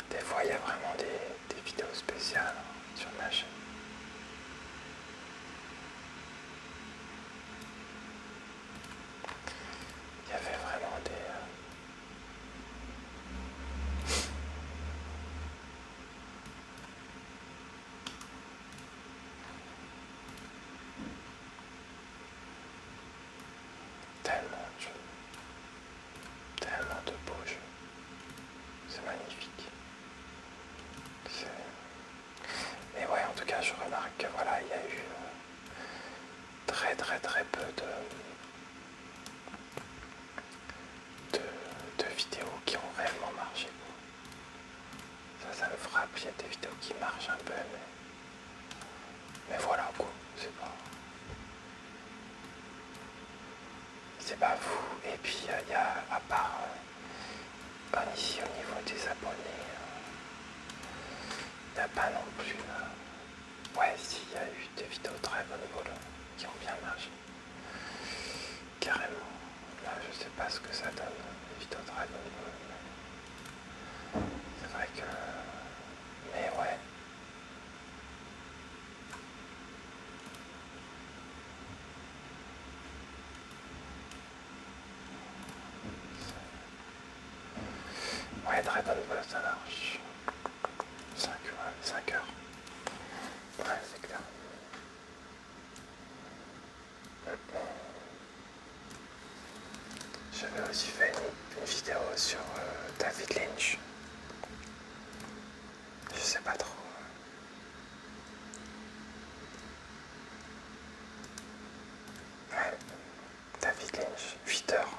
des fois il y a vraiment des vidéos spéciales sur ma chaîne. Il y avait vraiment tellement de beaux jeux. C'est magnifique. Mais ouais, en tout cas, je remarque que voilà, il y a eu très peu de vidéos qui ont réellement marché. Ça me frappe. Il y a des vidéos qui marchent un peu, mais voilà quoi. C'est pas vous. Et puis il y a à part ici au niveau des abonnés, il n'y a pas non plus. Ouais, si, il y a eu des vidéos très bonnes vol qui ont bien marché. Carrément. Là, je sais pas ce que ça donne, les vidéos très bonnes vol. C'est vrai que. Mais ouais. Ouais, très bonne vol, ça marche. 5 heures. Ouais, c'est clair. J'avais aussi fait une vidéo sur David Lynch. Je sais pas trop. Ouais, David Lynch, 8 heures.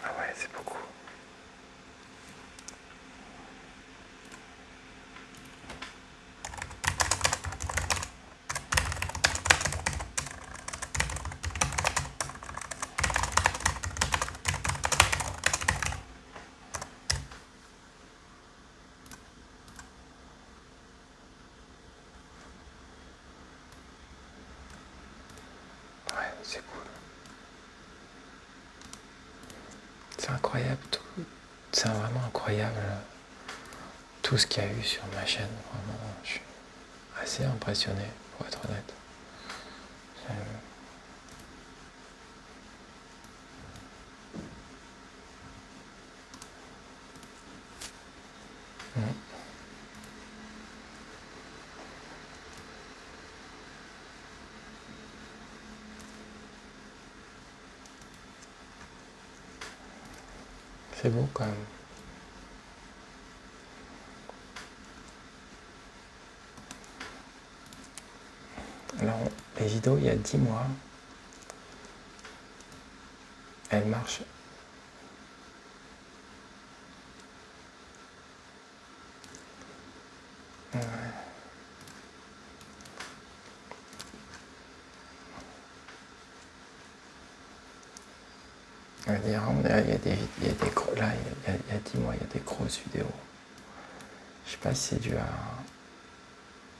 Ah ouais, c'est beaucoup. C'est incroyable tout. C'est vraiment incroyable tout ce qu'il y a eu sur ma chaîne. Vraiment, je suis assez impressionné, pour être honnête. C'est beau quand même. Alors, les vidéos, il y a 10 mois, elles marchent. Ouais. Il y a des, là, il y a il y a 10 mois, il y a des grosses vidéos. Je sais pas si c'est dû à...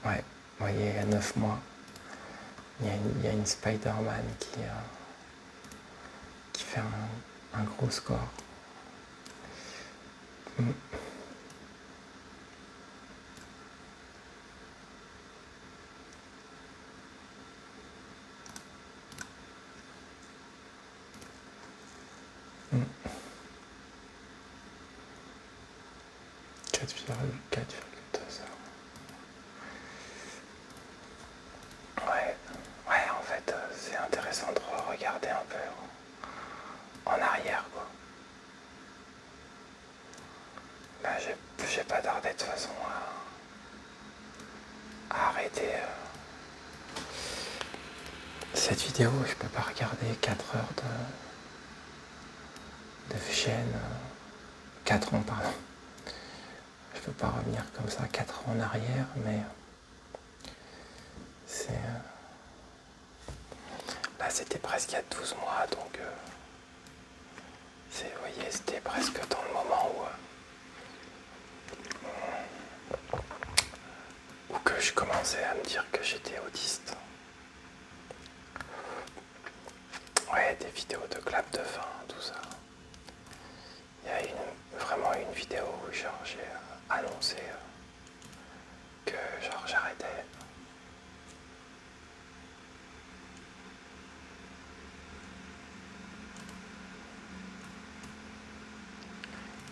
Ouais, vous voyez, il y a 9 mois, il y a une Spider-Man qui fait un gros score. Mm. Mm. 4,2 heures. Ouais, ouais, en fait, c'est intéressant de regarder un peu en arrière, quoi. Ben, j'ai pas tardé de toute façon à arrêter cette vidéo. Je peux pas regarder 4 heures de chaîne, 4 ans, pardon. Je peux pas revenir comme ça 4 ans en arrière, mais c'est... Là, c'était presque il y a 12 mois, donc... vous voyez, c'était presque dans le moment où que je commençais à me dire que j'étais autiste. Ouais, des vidéos de clap de fin, tout ça. Il y a vraiment une vidéo où j'ai annoncé que j'arrêtais.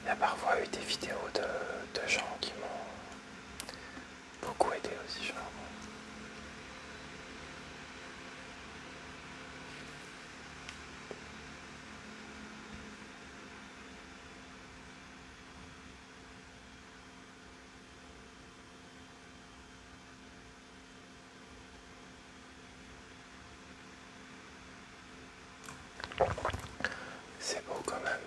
Il y a parfois eu des vidéos de gens qui m'ont beaucoup aidé aussi, je crois. C'est beau quand même.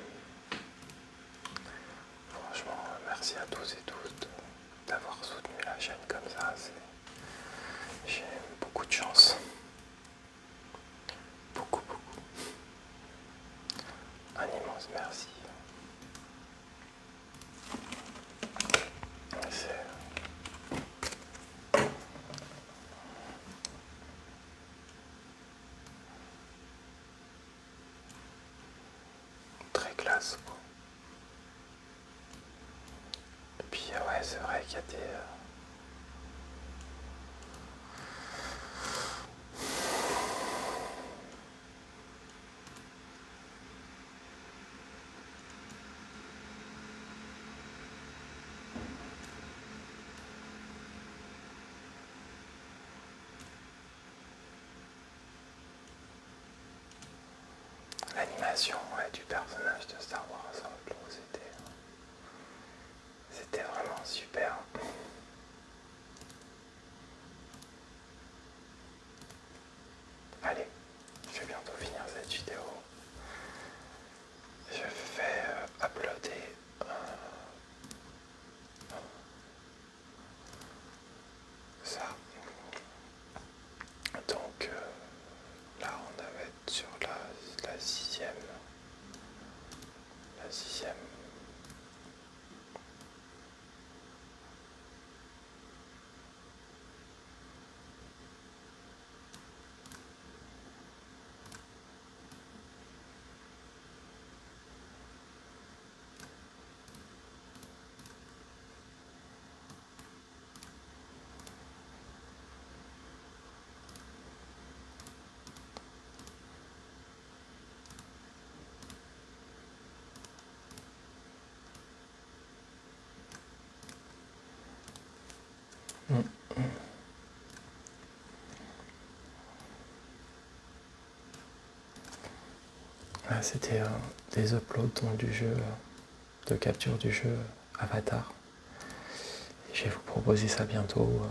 Franchement, merci à tous et toutes d'avoir soutenu la chaîne comme ça. J'ai beaucoup de chance. Beaucoup, beaucoup. Un immense merci. C'est très classe, quoi. Et puis, ouais, c'est vrai qu'il y a des... L'animation, ouais, du personnage de Star Wars Outlaw, c'était vraiment super. Allez, je vais bientôt finir cette vidéo. Je vais uploader ça. Donc là, on va être sur la sixième. La sixième. Là, c'était des uploads donc, du jeu, de capture du jeu Avatar. Et je vais vous proposer ça bientôt.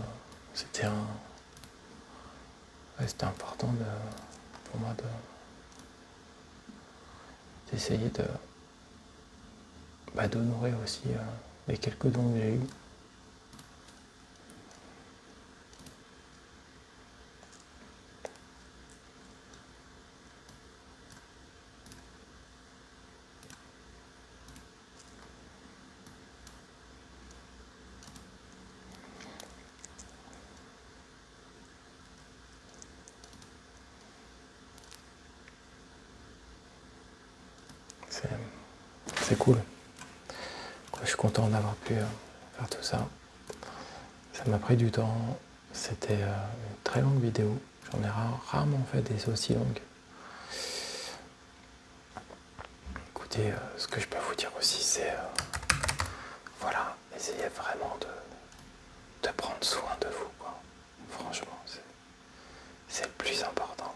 C'était important pour moi d'essayer d'honorer aussi les quelques dons que j'ai eus. C'est cool. Je suis content d'avoir pu faire tout ça. Ça m'a pris du temps. C'était une très longue vidéo. J'en ai rarement fait des aussi longues. Écoutez, ce que je peux vous dire aussi, c'est voilà, essayez vraiment de prendre soin de vous, quoi. Franchement, c'est le plus important,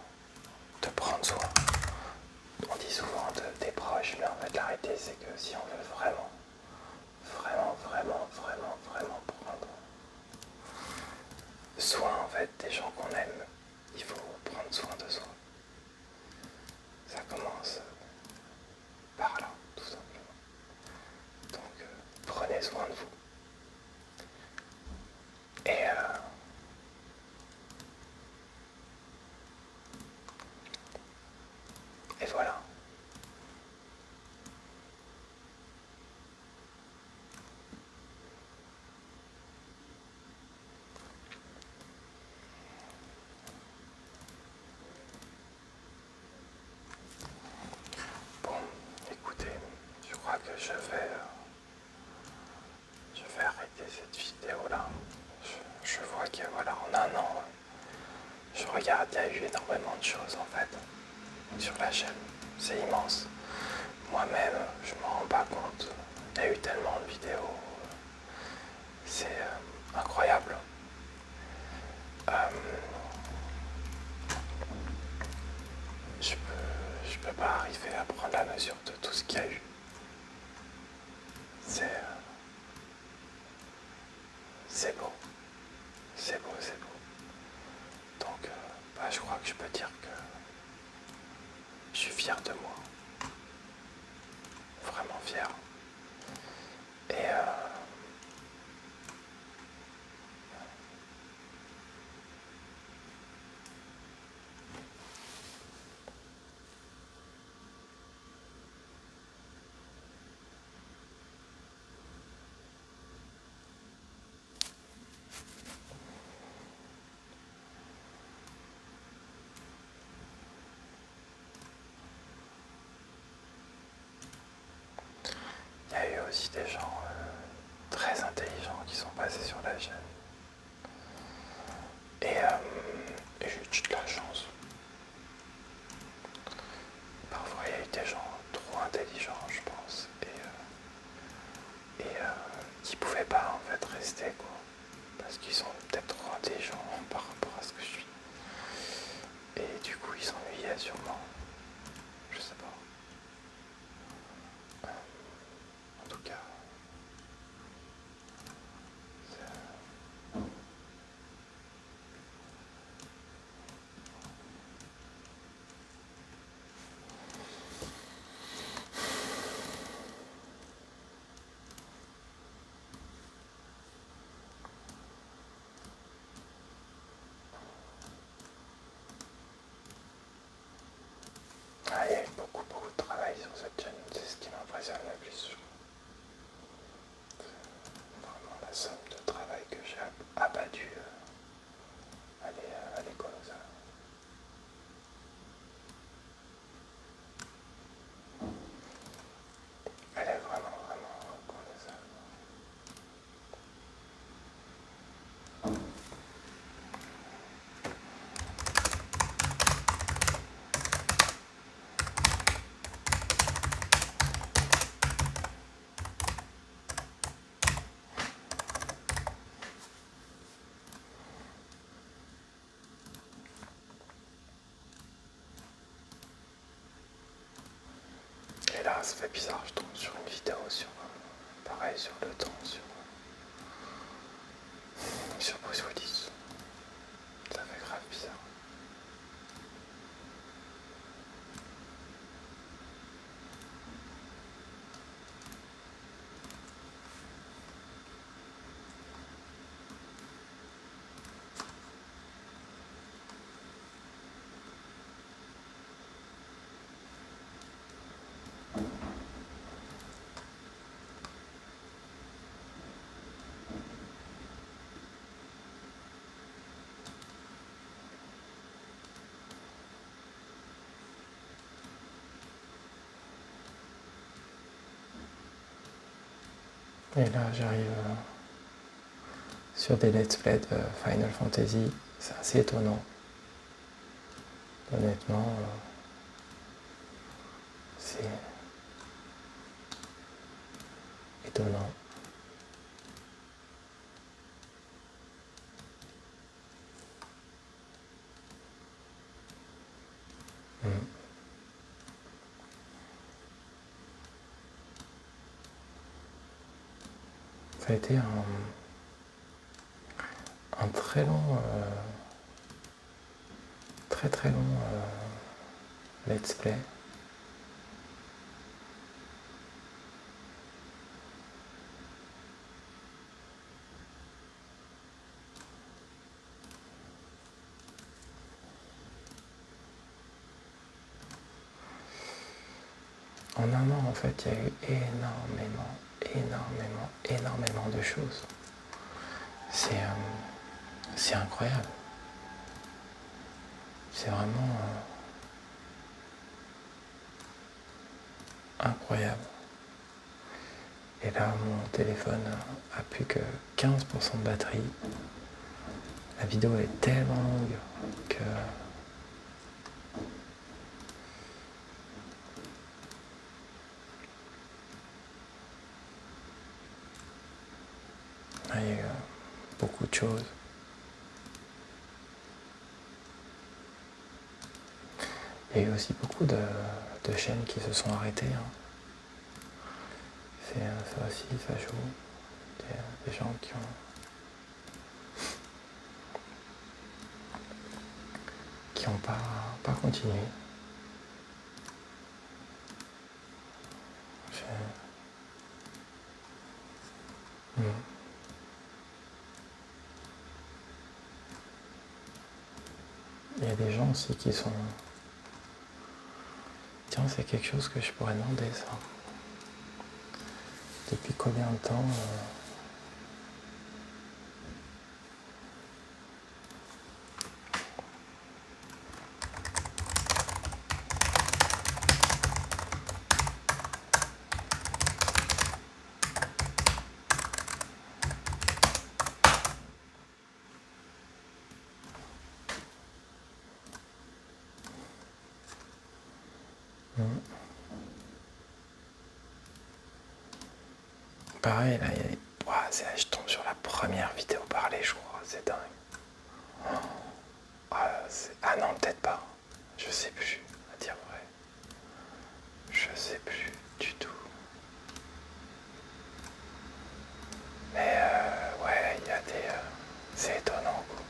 de prendre soin. On dit souvent des proches, mais en fait la réalité c'est que si on veut vraiment prendre soin en fait des gens qu'on aime, il faut prendre soin de soi. Ça commence par là, tout simplement. Donc prenez soin de vous. Et voilà. Bon, écoutez, je crois que je vais arrêter cette vidéo-là. Je vois que voilà, en un an, je regarde, il y a eu énormément de choses en fait sur la chaîne. C'est immense. Moi-même, je m'en rends pas compte. Il y a eu tellement de vidéos. C'est incroyable. Je peux pas arriver à prendre la mesure de tout ce qu'il y a eu. C'est beau. C'est beau. Donc, je crois que je peux dire que je suis fier de moi. Vraiment fier. Et il y a eu aussi des gens très intelligents qui sont passés sur la chaîne. Et j'ai eu de la chance. Parfois, il y a eu des gens trop intelligents, je pense, et qui pouvaient pas en fait rester, quoi, parce qu'ils sont peut-être trop intelligents par rapport à ce que je suis. Et du coup, ils s'ennuyaient sûrement. Je sais pas. En tout cas, il y a eu beaucoup de travail sur cette chaîne. C'est ce qui m'impressionne le plus. Vraiment la somme de travail que j'ai abattu elle est colossale. Elle est vraiment colossale. Ah, ça fait bizarre, je tombe sur une vidéo sur, pareil, sur le temps, sur Bruce Willis. Ça fait grave bizarre. Et là, j'arrive sur des let's play de Final Fantasy. C'est assez étonnant. Honnêtement, c'est étonnant. Ça a été un très long, très long let's play. En un an, en fait, il y a eu énormément de choses. C'est incroyable. C'est vraiment incroyable. Et là, mon téléphone a plus que 15% de batterie. La vidéo est tellement longue que il y a eu beaucoup de choses. Il y a eu aussi beaucoup de chaînes qui se sont arrêtées. Ça aussi, ça joue. Des gens qui ont pas continué. Il y a des gens aussi qui sont... Tiens, c'est quelque chose que je pourrais demander, ça. Depuis combien de temps Pareil, là, je tombe sur la première vidéo parlée, je crois. C'est dingue. Ah non, peut-être pas. Je sais plus, à dire vrai. Je sais plus du tout. Mais ouais, il y a des... c'est étonnant, quoi.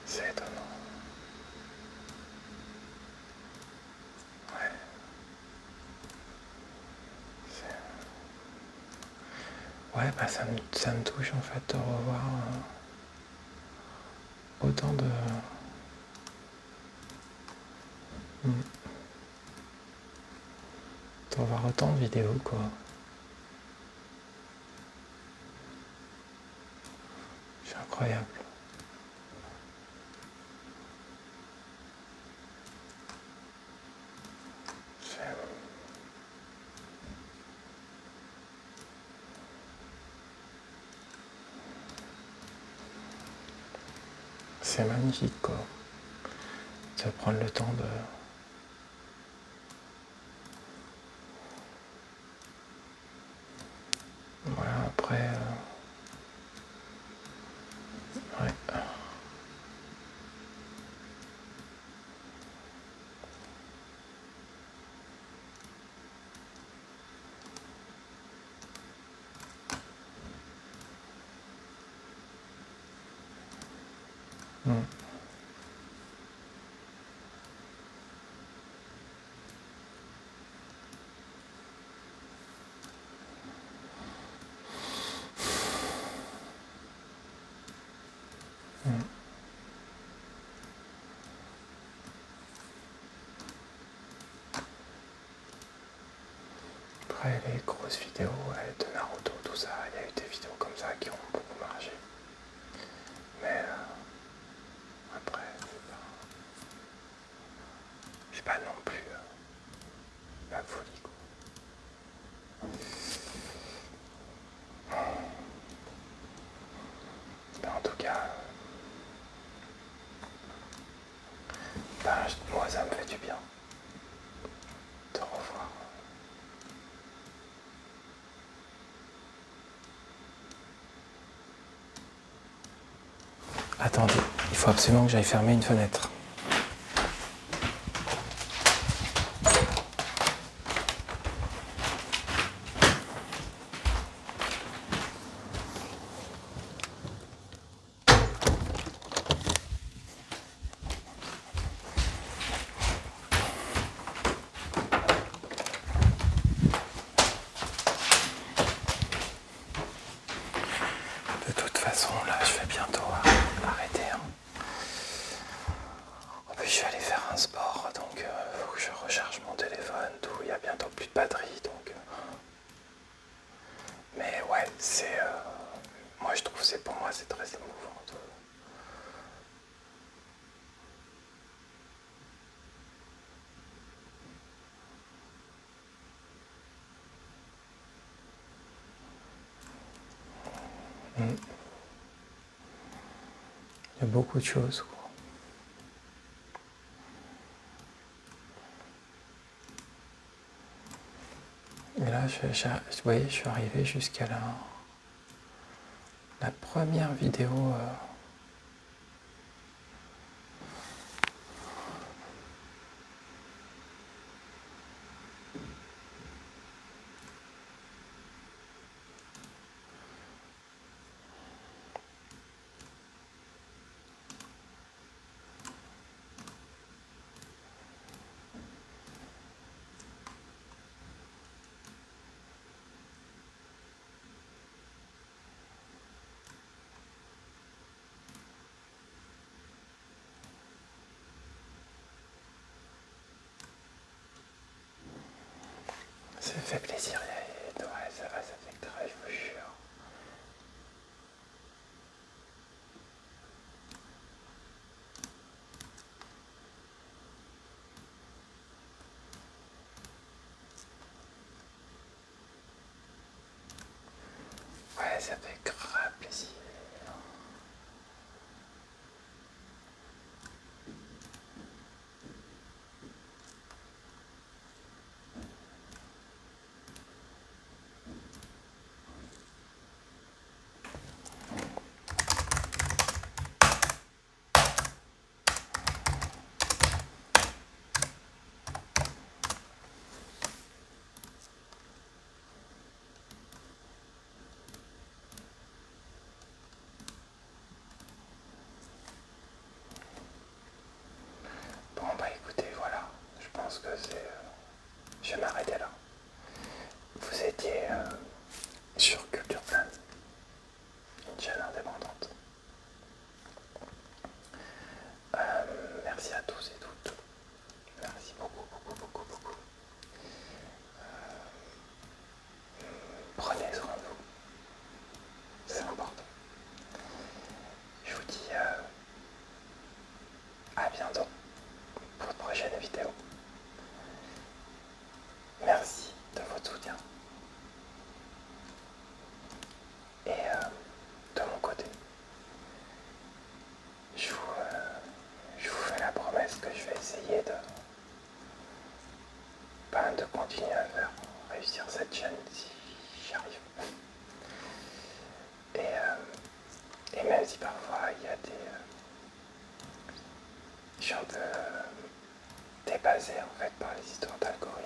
C'est étonnant. Ouais. Ouais, bah ça me touche en fait de revoir autant de... de revoir autant de vidéos, quoi. C'est incroyable. C'est magnifique, quoi. De prendre le temps de... Voilà, après... ouais. Après les grosses vidéos de Naruto, tout ça, il y a eu des vidéos comme ça qui ont beaucoup marché. Mais après, c'est pas non plus la folie, quoi. Ben, en tout cas, moi ça me fait du bien de revoir. Attendez, il faut absolument que j'aille fermer une fenêtre. De toute façon, là, je vais bientôt arrêter. En plus, je vais aller faire un sport, donc il faut que je recharge mon téléphone, tout. Il y a bientôt plus de batterie, donc. Mais ouais, c'est. Moi, je trouve pour moi, c'est très émouvant. Il y a beaucoup de choses, quoi. Et là, vous voyez, je suis arrivé jusqu'à la première vidéo. Ça fait plaisir, ouais, ça va, ça fait très, je vous jure. Ouais, ça fait grave plaisir. Bon, bah écoutez, voilà, je pense que je vais m'arrêter là. Vous étiez sur Culture Plan, une chaîne indépendante. Merci à tous et toutes. Merci beaucoup, beaucoup, beaucoup, beaucoup. Prenez soin de vous, c'est important. Je vous dis à bientôt pour une prochaine vidéo. Merci de votre soutien. Et de mon côté, je vous fais la promesse que je vais essayer de continuer à faire réussir cette chaîne si j'y arrive. Et même si parfois il y a je suis un peu dépassé en fait par les histoires d'algorithmes.